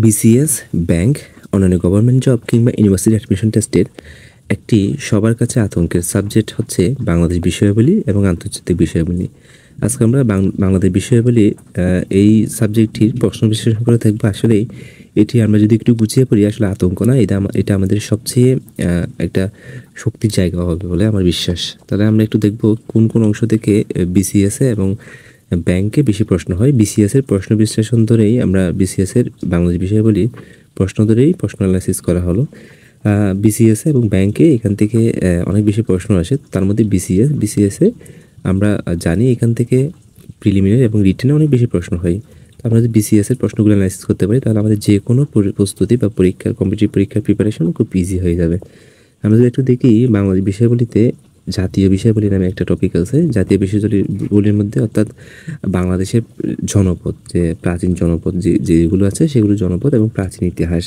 BCS, bank, অন্যান্য government job কিংবা university admission টেস্টের একটি সবার কাছে আতঙ্কের সাবজেক্ট হচ্ছে বাংলাদেশ বিষয়াবলী এবং আন্তর্জাতিক বিষয়াবলী। আজকে আমরা বাংলাদেশ বিষয়াবলী এই সাবজেক্টটির প্রশ্ন বিশ্লেষণ করে থাকবো। আসলেই এটি আমরা যদি একটু গুছিয়ে পড়ি, আসলে আতঙ্ক না, এটা আমাদের সবচেয়ে একটা শক্তির জায়গা হবে বলে আমার বিশ্বাস। তাহলে আমরা একটু দেখব কোন কোন অংশ থেকে বিসিএসে এবং ব্যাংকে বেশি প্রশ্ন হয়। বিসিএস এর প্রশ্ন বিশ্লেষণ ধরেই আমরা বিসিএস এর বাংলাদেশ বিষয়াবলী প্রশ্ন ধরেই প্রশ্ন অ্যানালাইসিস করা হলো। বিসিএস এবং ব্যাংকে এখান থেকে অনেক বেশি প্রশ্ন আসে। তার মধ্যে বিসিএসে আমরা জানি এখান থেকে প্রিলিমিনারি এবং রিটেনে অনেক বেশি প্রশ্ন হয়। তো আমরা যদি বিসিএস এর প্রশ্নগুলো অ্যানালাইসিস করতে পারি, তাহলে আমাদের যে কোনো প্রস্তুতি বা কম্পিটিটিভ পরীক্ষার প্রিপারেশন খুব ইজি হয়ে যাবে। আমরা যদি একটু দেখি বাংলাদেশ বিষয়াবলীতে জাতীয় বিষয়াবলী নামে একটা টপিক আছে। জাতীয় বিষয়াবলীর মধ্যে অর্থাৎ বাংলাদেশের জনপদ, যে প্রাচীন জনপদ যেগুলো আছে সেগুলো জনপদ এবং প্রাচীন ইতিহাস।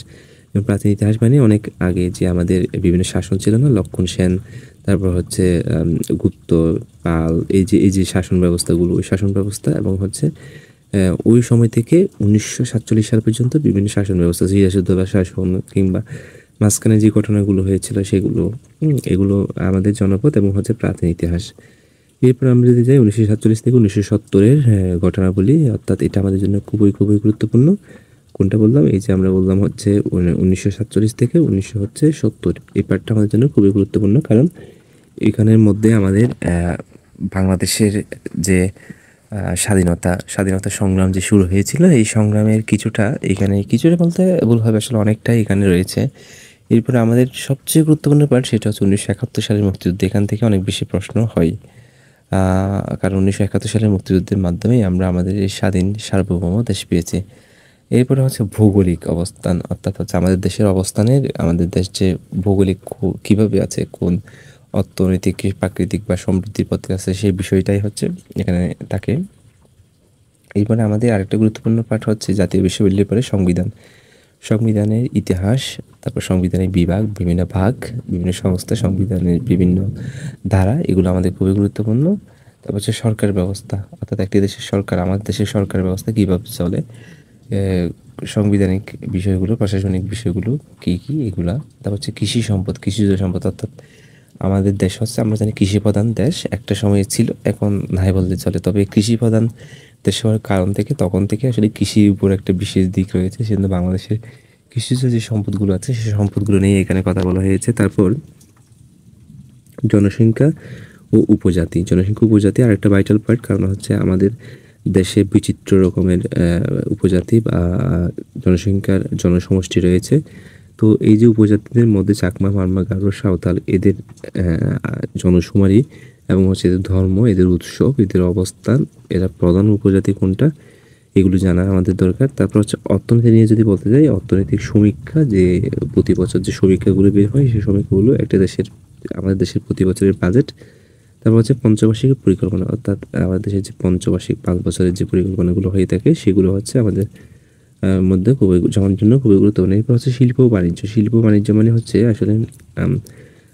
প্রাচীন ইতিহাস মানে অনেক আগে যে আমাদের বিভিন্ন শাসন ছিল না, লক্ষণ সেন, তারপর হচ্ছে গুপ্ত, পাল, এই যে শাসন ব্যবস্থাগুলো, ওই শাসন ব্যবস্থা এবং হচ্ছে ওই সময় থেকে 1947 সাল পর্যন্ত বিভিন্ন শাসন ব্যবস্থা, সিরাজউদ্দৌলা শাসন কিংবা মাঝখানে যে ঘটনাগুলো হয়েছিল সেগুলো, এগুলো আমাদের জনপদ এবং হচ্ছে প্রাচীন ইতিহাস। এরপর আমরা যদি যাই 1947 থেকে 1970-এর ঘটনাবলী, অর্থাৎ এটা আমাদের জন্য খুবই খুবই গুরুত্বপূর্ণ। কোনটা বললাম? এই যে আমরা বললাম হচ্ছে 1947 থেকে 1970, এই পার্টটা আমাদের জন্য খুবই গুরুত্বপূর্ণ, কারণ এখানের মধ্যে আমাদের বাংলাদেশের যে স্বাধীনতা সংগ্রাম যে শুরু হয়েছিল, এই সংগ্রামের কিছুটা বলতে ভুল হবে, আসলে অনেকটাই এখানে রয়েছে। এরপরে আমাদের সবচেয়ে গুরুত্বপূর্ণ পার্ট, সেটা হচ্ছে 1971 সালের মুক্তিযুদ্ধ। এখান থেকে অনেক বেশি প্রশ্ন হয়, কারণ 1971 সালের মুক্তিযুদ্ধের মাধ্যমেই আমরা আমাদের এই স্বাধীন সার্বভৌম দেশ পেয়েছি। এরপরে হচ্ছে ভৌগোলিক অবস্থান, অর্থাৎ হচ্ছে আমাদের দেশের আমাদের দেশ যে ভৌগোলিক কীভাবে আছে, কোন অর্থনৈতিক, প্রাকৃতিক বা সমৃদ্ধির পথে আছে, সেই বিষয়টাই হচ্ছে এখানে থাকে। এরপরে আমাদের আরেকটা গুরুত্বপূর্ণ পার্ট হচ্ছে জাতীয় বিশ্ববিদ্যালয়ের পরে সংবিধানের ইতিহাস, তারপর সংবিধানের বিভাগ, বিভিন্ন ভাগ, বিভিন্ন সংস্থা, সংবিধানের বিভিন্ন ধারা, এগুলো আমাদের খুবই গুরুত্বপূর্ণ। তারপর হচ্ছে সরকার ব্যবস্থা, অর্থাৎ একটি দেশের সরকার, আমাদের দেশের সরকার ব্যবস্থা কীভাবে চলে, সাংবিধানিক বিষয়গুলো, প্রশাসনিক বিষয়গুলো কী কী, এগুলা। তারপর হচ্ছে কৃষিজ সম্পদ, অর্থাৎ আমাদের দেশ হচ্ছে, আমরা জানি কৃষি প্রধান দেশ একটা সময় ছিল, এখন নাই বলতে চলে। তবে কৃষি প্রধান দেশ হওয়ার কারণ থেকে তখন থেকে আসলে কৃষির উপর একটা বিশেষ দিক রয়েছে, সেজন্য বাংলাদেশের কৃষিজ যে সম্পদগুলো আছে সেই সম্পদগুলো নিয়ে এখানে কথা বলা হয়েছে। তারপর জনসংখ্যা ও উপজাতি আরেকটা ভাইটাল পার্ট, কারণ হচ্ছে আমাদের দেশে বিচিত্র রকমের উপজাতি বা জনসমষ্টি রয়েছে। তো এই যে উপজাতিদের মধ্যে চাকমা, মারমা, গারো, সাঁওতাল, এদের জনশুমারি এবং হচ্ছে এদের ধর্ম, এদের উৎসব, এদের অবস্থান, এরা প্রধান উপজাতি কোনটা, এগুলো জানা আমাদের দরকার। তারপর হচ্ছে অর্থনীতি নিয়ে যদি বলতে যাই, অর্থনৈতিক সমীক্ষা, যে প্রতি বছর যে সমীক্ষাগুলো বের হয়, সেই সমীক্ষাগুলো আমাদের দেশের প্রতি বছরের বাজেট। তারপর হচ্ছে পঞ্চবার্ষিক পরিকল্পনা, অর্থাৎ আমাদের দেশের যে পঞ্চবার্ষিক 5 বছরের যে পরিকল্পনাগুলো হয়ে থাকে, সেগুলো হচ্ছে আমাদের মধ্যে জমার জন্য খুবই গুরুত্বপূর্ণ। এরপর হচ্ছে শিল্প বাণিজ্য মানে হচ্ছে আসলে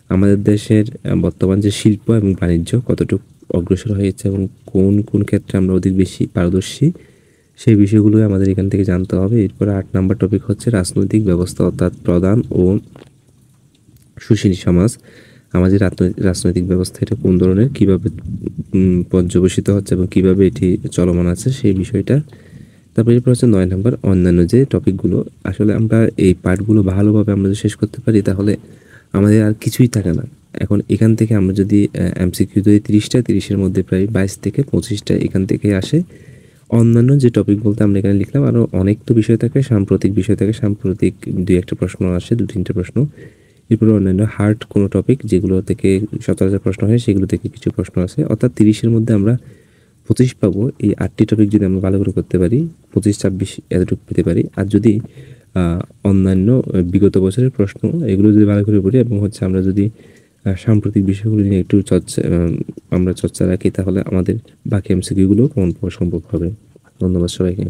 আমাদের দেশের বর্তমান যে শিল্প এবং বাণিজ্য কতটুকু অগ্রসর হয়েছে এবং কোন কোন ক্ষেত্রে আমরা অধিক বেশি পারদর্শী, সেই বিষয়গুলোই আমাদের এখান থেকে জানতে হবে। এরপরে 8 নম্বর টপিক হচ্ছে রাজনৈতিক ব্যবস্থা, অর্থাৎ প্রধান ও সুশীল সমাজ। আমাদের রাজনৈতিক ব্যবস্থা এটা কোন ধরনের, কীভাবে পর্যবেসিত হচ্ছে এবং কীভাবে এটি চলমান আছে, সেই বিষয়টা। তারপরে এরপর হচ্ছে 9 নম্বর অন্যান্য যে টপিকগুলো। আসলে আমরা এই পার্টগুলো ভালোভাবে আমরা যদি শেষ করতে পারি, তাহলে আমাদের আর কিছুই থাকে না। এখন এখান থেকে আমরা যদি এমসিকিউ যদি 30-এর মধ্যে প্রায় 22 থেকে 25টা এখান থেকে আসে। অন্যান্য যে টপিক বলতে আমরা এখানে লিখলাম, আরও অনেক তো বিষয় থাকে, সাম্প্রতিক 2-1টা প্রশ্ন আসে, 2-3টা প্রশ্ন। এরপরে অন্যান্য হার্ড কোনো টপিক যেগুলো থেকে সচরাচর প্রশ্ন হয়, সেগুলো থেকে কিছু প্রশ্ন আছে। অর্থাৎ 30-এর মধ্যে আমরা 25 পাবো। এই 8টি টপিক যদি আমরা ভালো করে করতে পারি, 25-26 এতটুকু পেতে পারি। আর যদি অন্যান্য বিগত বছরের প্রশ্ন এগুলো যদি ভালো করে পড়ি এবং হচ্ছে আমরা যদি সাম্প্রতিক বিষয়গুলো নিয়ে একটু চর্চা রাখি, তাহলে আমাদের বাকি এমসিকিউগুলো কমন পাওয়া সম্ভব হবে। ধন্যবাদ সবাইকে।